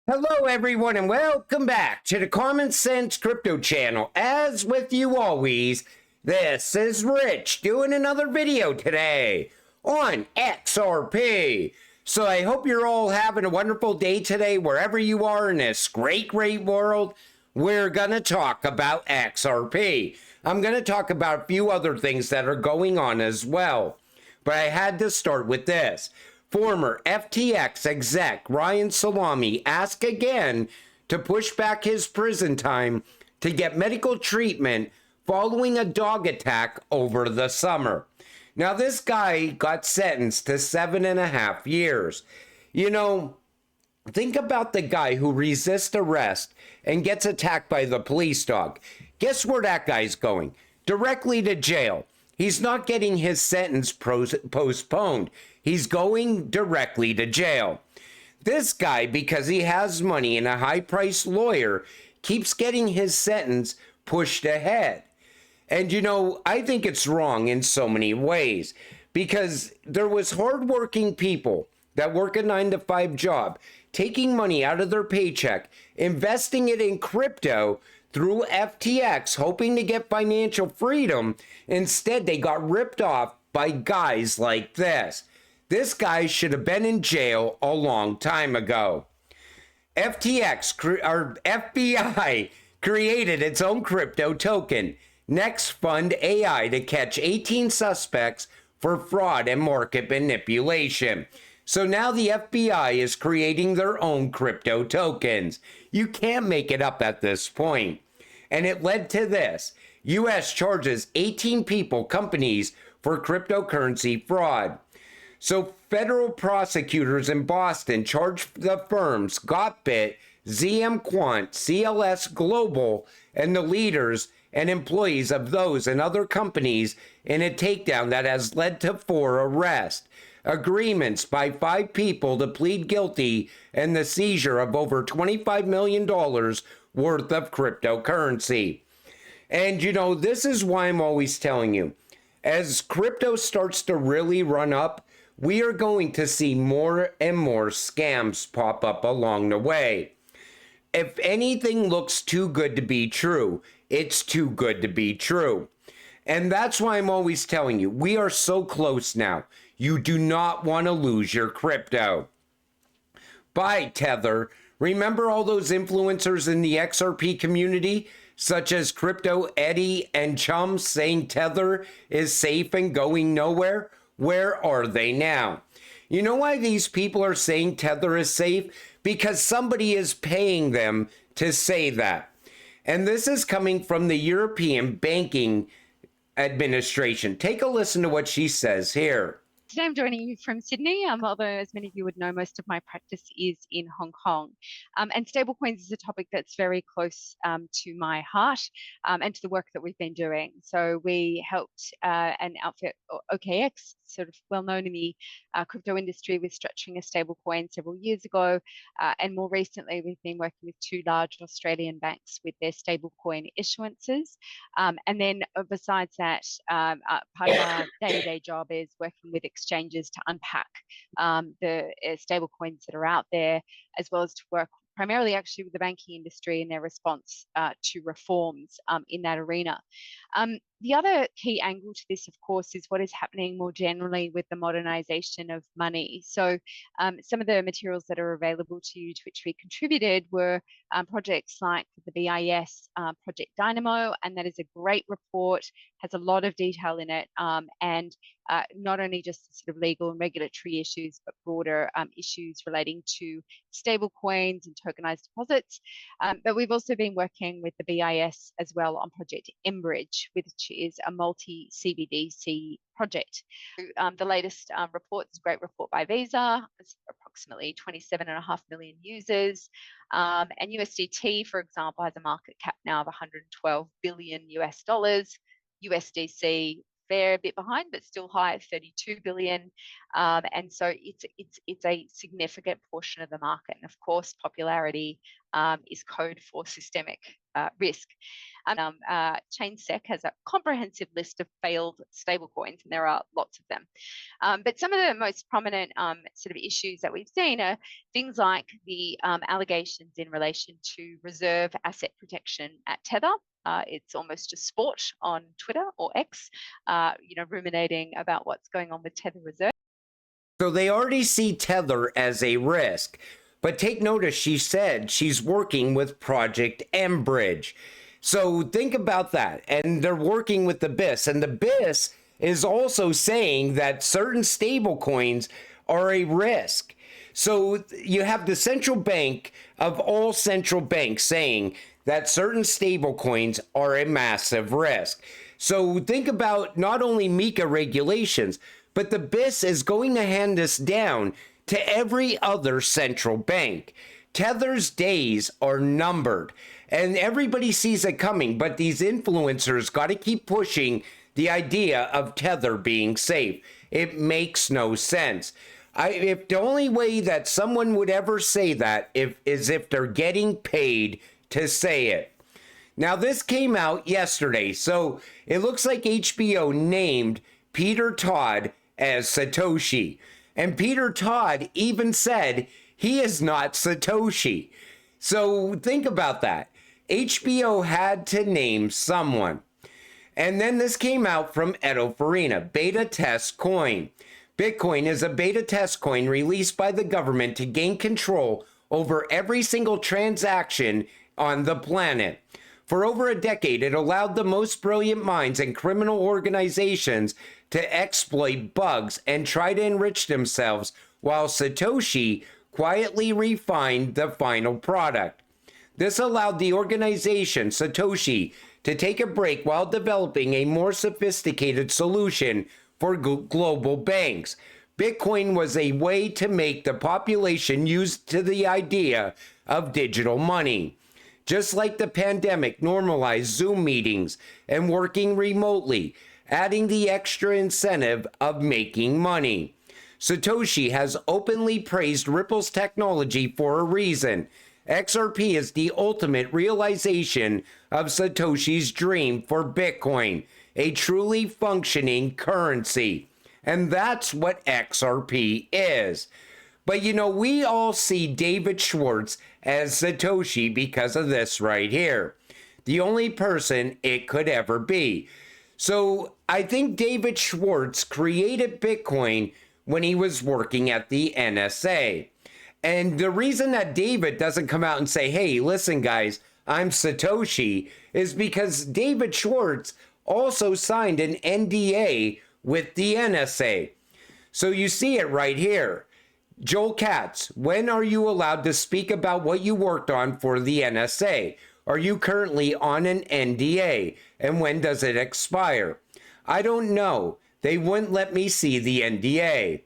Hello, everyone, and welcome back to the Common Sense Crypto channel. As with you always, this is Rich doing another video today on XRP. So I hope you're all having a wonderful day today, wherever you are in this great world. We're going to talk about XRP. I'm going to talk about a few other things that are going on as well. But I had to start with this. Former FTX exec Ryan Salami asked again to push back his prison time to get medical treatment following a dog attack over the summer. Now, this guy got sentenced to 7.5 years. You know, think about the guy who resists arrest and gets attacked by the police dog. Guess where that guy's going? Directly to jail. He's not getting his sentence postponed. He's going directly to jail. This guy, because he has money and a high-priced lawyer, keeps getting his sentence pushed ahead. And you know, I think it's wrong in so many ways, because there was hardworking people that work a 9-to-5 job, taking money out of their paycheck, investing it in crypto through FTX, hoping to get financial freedom. Instead, they got ripped off by guys like this. This guy should have been in jail a long time ago. FBI created its own crypto token, Next Fund AI, to catch 18 suspects for fraud and market manipulation. So now the FBI is creating their own crypto tokens. You can't make it up at this point. And it led to this. U.S. charges 18 companies for cryptocurrency fraud. So federal prosecutors in Boston charged the firms Gotbit, ZM Quant, CLS Global, and the leaders and employees of those and other companies in a takedown that has led to 4 arrests. Agreements by 5 people to plead guilty and the seizure of over $25 million worth of cryptocurrency. And you know, this is why I'm always telling you, as crypto starts to really run up, we are going to see more and more scams pop up along the way. If anything looks too good to be true, it's too good to be true. And that's why I'm always telling you, we are so close now. You do not want to lose your crypto. Buy Tether. Remember all those influencers in the XRP community, such as Crypto Eddie and Chum, saying Tether is safe and going nowhere? Where are they now? You know why these people are saying Tether is safe? Because somebody is paying them to say that. And this is coming from the European Banking Administration. Take a listen to what she says here. Today I'm joining you from Sydney, although as many of you would know, most of my practice is in Hong Kong. And stablecoins is a topic that's very close to my heart and to the work that we've been doing. So we helped an outfit, OKX, sort of well known in the crypto industry, with structuring a stablecoin several years ago. And more recently, we've been working with 2 large Australian banks with their stablecoin issuances. And then besides that, part of our day-to-day job is working with exchanges to unpack the stable coins that are out there, as well as to work primarily actually with the banking industry and their response to reforms in that arena. The other key angle to this, of course, is what is happening more generally with the modernization of money. So some of the materials that are available to you, to which we contributed, were projects like the BIS Project Dynamo, and that is a great report, has a lot of detail in it, and not only just the sort of legal and regulatory issues, but broader issues relating to stable coins and tokenized deposits. But we've also been working with the BIS as well on Project Enbridge, which is a multi-CBDC project. The latest report is a great report by Visa. It's approximately 27.5 million users. And USDT, for example, has a market cap now of $112 billion US dollars. USDC, fair bit behind, but still high at 32 billion. And so it's a significant portion of the market. And of course, popularity is code for systemic risk. ChainSec has a comprehensive list of failed stablecoins, and there are lots of them. But some of the most prominent sort of issues that we've seen are things like the allegations in relation to reserve asset protection at Tether. It's almost a sport on Twitter or X, ruminating about what's going on with Tether Reserve. So they already see Tether as a risk. But take notice, she said she's working with Project Mbridge. So think about that. And they're working with the BIS. And the BIS is also saying that certain stable coins are a risk. So you have the central bank of all central banks saying that certain stable coins are a massive risk. So think about not only MiCA regulations, but the BIS is going to hand this down to every other central bank. Tether's days are numbered, and everybody sees it coming, but these influencers got to keep pushing the idea of Tether being safe. It makes no sense. If the only way that someone would ever say that is if they're getting paid to say it. Now, this came out yesterday, so it looks like HBO named Peter Todd as Satoshi. And Peter Todd even said he is not Satoshi. So think about that. HBO had to name someone. And then this came out from Edo Farina, beta test coin. Bitcoin is a beta test coin released by the government to gain control over every single transaction on the planet. For over a decade, it allowed the most brilliant minds and criminal organizations to exploit bugs and try to enrich themselves, while Satoshi quietly refined the final product. This allowed the organization, Satoshi, to take a break while developing a more sophisticated solution for global banks. Bitcoin was a way to make the population used to the idea of digital money. Just like the pandemic normalized Zoom meetings and working remotely, adding the extra incentive of making money. Satoshi has openly praised Ripple's technology for a reason. XRP is the ultimate realization of Satoshi's dream for Bitcoin, a truly functioning currency. And that's what XRP is. But we all see David Schwartz as Satoshi because of this right here. The only person it could ever be. So I think David Schwartz created Bitcoin when he was working at the NSA. And the reason that David doesn't come out and say, hey, listen, guys, I'm Satoshi, is because David Schwartz also signed an NDA with the NSA. So you see it right here. Joel Katz, when are you allowed to speak about what you worked on for the NSA? Are you currently on an NDA? And when does it expire? I don't know. They wouldn't let me see the NDA.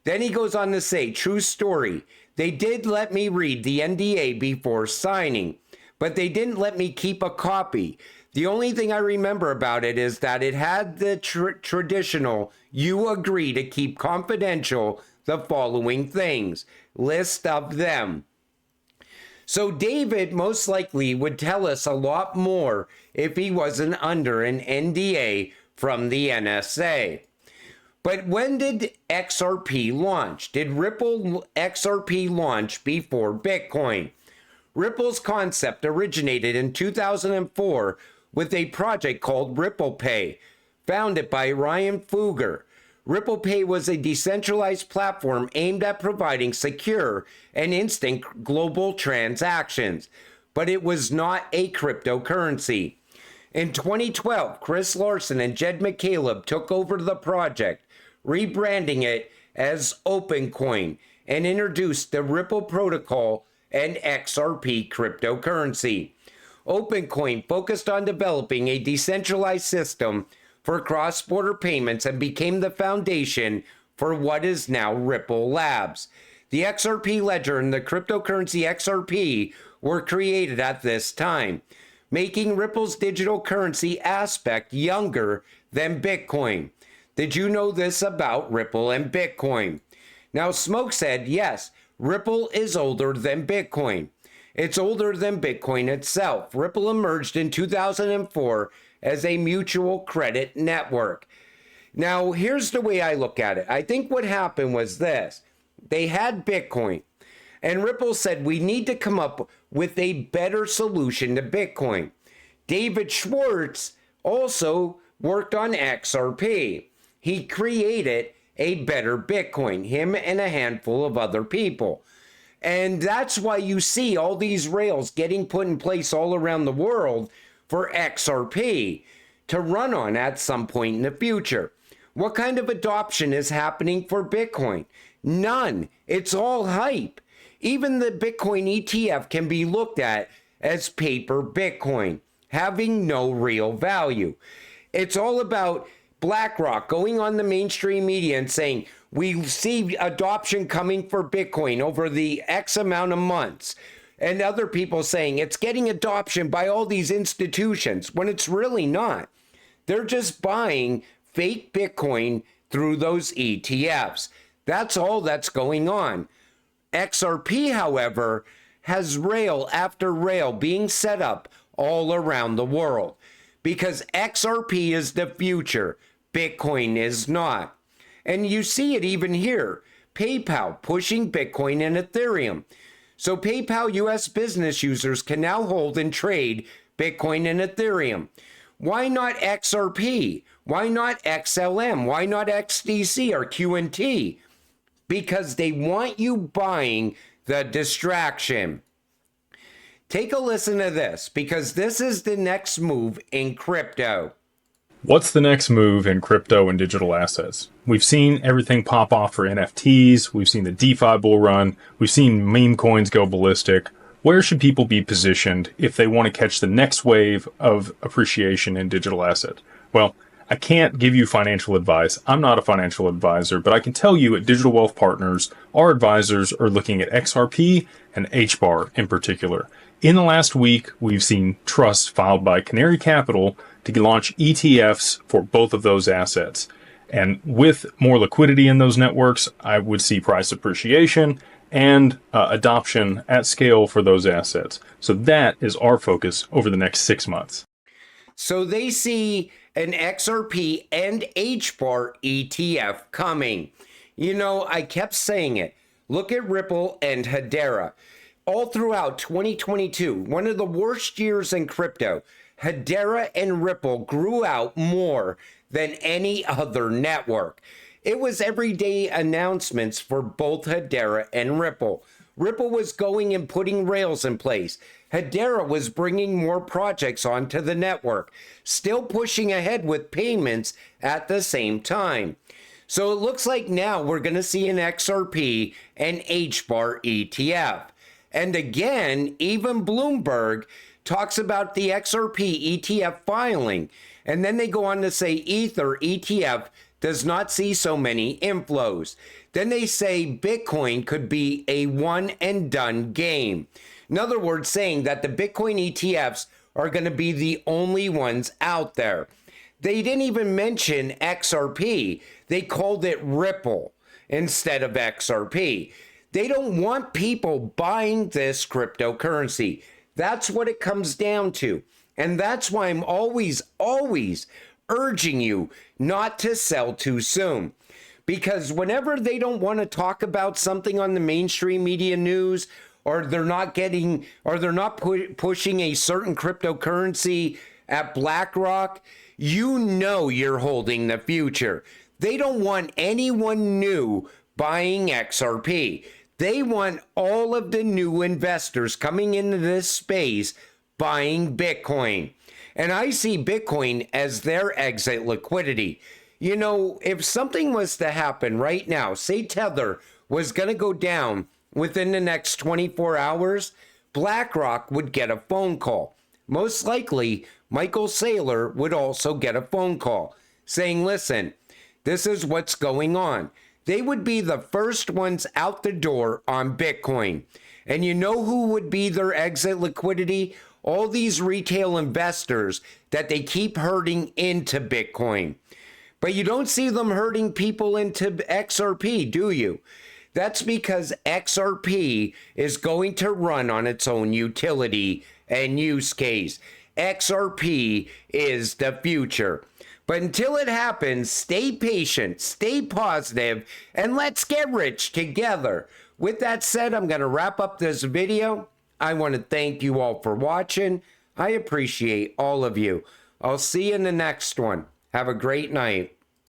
Then he goes on to say, true story. They did let me read the NDA before signing, but they didn't let me keep a copy. The only thing I remember about it is that it had the traditional, you agree to keep confidential the following things, list of them. So David most likely would tell us a lot more if he wasn't under an NDA from the NSA. But when did XRP launch? Did Ripple XRP launch before Bitcoin? Ripple's concept originated in 2004 with a project called Ripple Pay, founded by Ryan Fugger. Ripple Pay was a decentralized platform aimed at providing secure and instant global transactions, but it was not a cryptocurrency. In 2012, Chris Larson and Jed McCaleb took over the project, rebranding it as OpenCoin, and introduced the Ripple protocol and XRP cryptocurrency. OpenCoin focused on developing a decentralized system for cross-border payments and became the foundation for what is now Ripple Labs. The XRP ledger and the cryptocurrency XRP were created at this time, making Ripple's digital currency aspect younger than Bitcoin. Did you know this about Ripple and Bitcoin? Now, Smoke said, yes, Ripple is older than Bitcoin. It's older than Bitcoin itself. Ripple emerged in 2004 as a mutual credit network. Now, here's the way I look at it. I think what happened was this. They had Bitcoin, and Ripple said, we need to come up with a better solution to Bitcoin. David Schwartz also worked on XRP. He created a better Bitcoin, him and a handful of other people. And that's why you see all these rails getting put in place all around the world for XRP to run on at some point in the future. What kind of adoption is happening for Bitcoin? None. It's all hype. Even the Bitcoin ETF can be looked at as paper Bitcoin, having no real value. It's all about BlackRock going on the mainstream media and saying, we see adoption coming for Bitcoin over the X amount of months. And other people saying it's getting adoption by all these institutions when it's really not. They're just buying fake Bitcoin through those ETFs. That's all that's going on. XRP, however, has rail after rail being set up all around the world because XRP is the future. Bitcoin is not. And you see it even here. PayPal pushing Bitcoin and Ethereum. So PayPal US business users can now hold and trade Bitcoin and Ethereum. Why not XRP? Why not XLM? Why not XDC or QNT? Because they want you buying the distraction. Take a listen to this because this is the next move in crypto. What's the next move in crypto and digital assets? We've seen everything pop off for NFTs. We've seen the DeFi bull run. We've seen meme coins go ballistic. Where should people be positioned if they want to catch the next wave of appreciation in digital assets? Well, I can't give you financial advice. I'm not a financial advisor, but I can tell you at Digital Wealth Partners, our advisors are looking at XRP and HBAR in particular. In the last week, we've seen trusts filed by Canary Capital to launch ETFs for both of those assets. And with more liquidity in those networks, I would see price appreciation and adoption at scale for those assets. So that is our focus over the next 6 months. So they see an XRP and HBAR ETF coming. You know, I kept saying it. Look at Ripple and Hedera. All throughout 2022, one of the worst years in crypto, Hedera and Ripple grew out more than any other network. It was everyday announcements for both Hedera and Ripple. Ripple was going and putting rails in place. Hedera was bringing more projects onto the network, still pushing ahead with payments at the same time. So it looks like now we're going to see an XRP and HBAR ETF. And again, even Bloomberg talks about the XRP ETF filing. And then they go on to say Ether ETF does not see so many inflows. Then they say Bitcoin could be a one and done game. In other words, saying that the Bitcoin ETFs are going to be the only ones out there. They didn't even mention XRP. They called it Ripple instead of XRP. They don't want people buying this cryptocurrency. That's what it comes down to. And that's why I'm always urging you not to sell too soon. Because whenever they don't want to talk about something on the mainstream media news, or they're not pushing a certain cryptocurrency at BlackRock, you know you're holding the future. They don't want anyone new buying XRP. They want all of the new investors coming into this space buying Bitcoin. And I see Bitcoin as their exit liquidity. You know, if something was to happen right now, say Tether was going to go down within the next 24 hours, BlackRock would get a phone call. Most likely, Michael Saylor would also get a phone call saying, listen, this is what's going on. They would be the first ones out the door on Bitcoin. And you know who would be their exit liquidity? All these retail investors that they keep herding into Bitcoin. But you don't see them herding people into XRP, do you? That's because XRP is going to run on its own utility and use case. XRP is the future. But until it happens, stay patient, stay positive, and let's get rich together. With that said, I'm going to wrap up this video. I want to thank you all for watching. I appreciate all of you. I'll see you in the next one. Have a great night.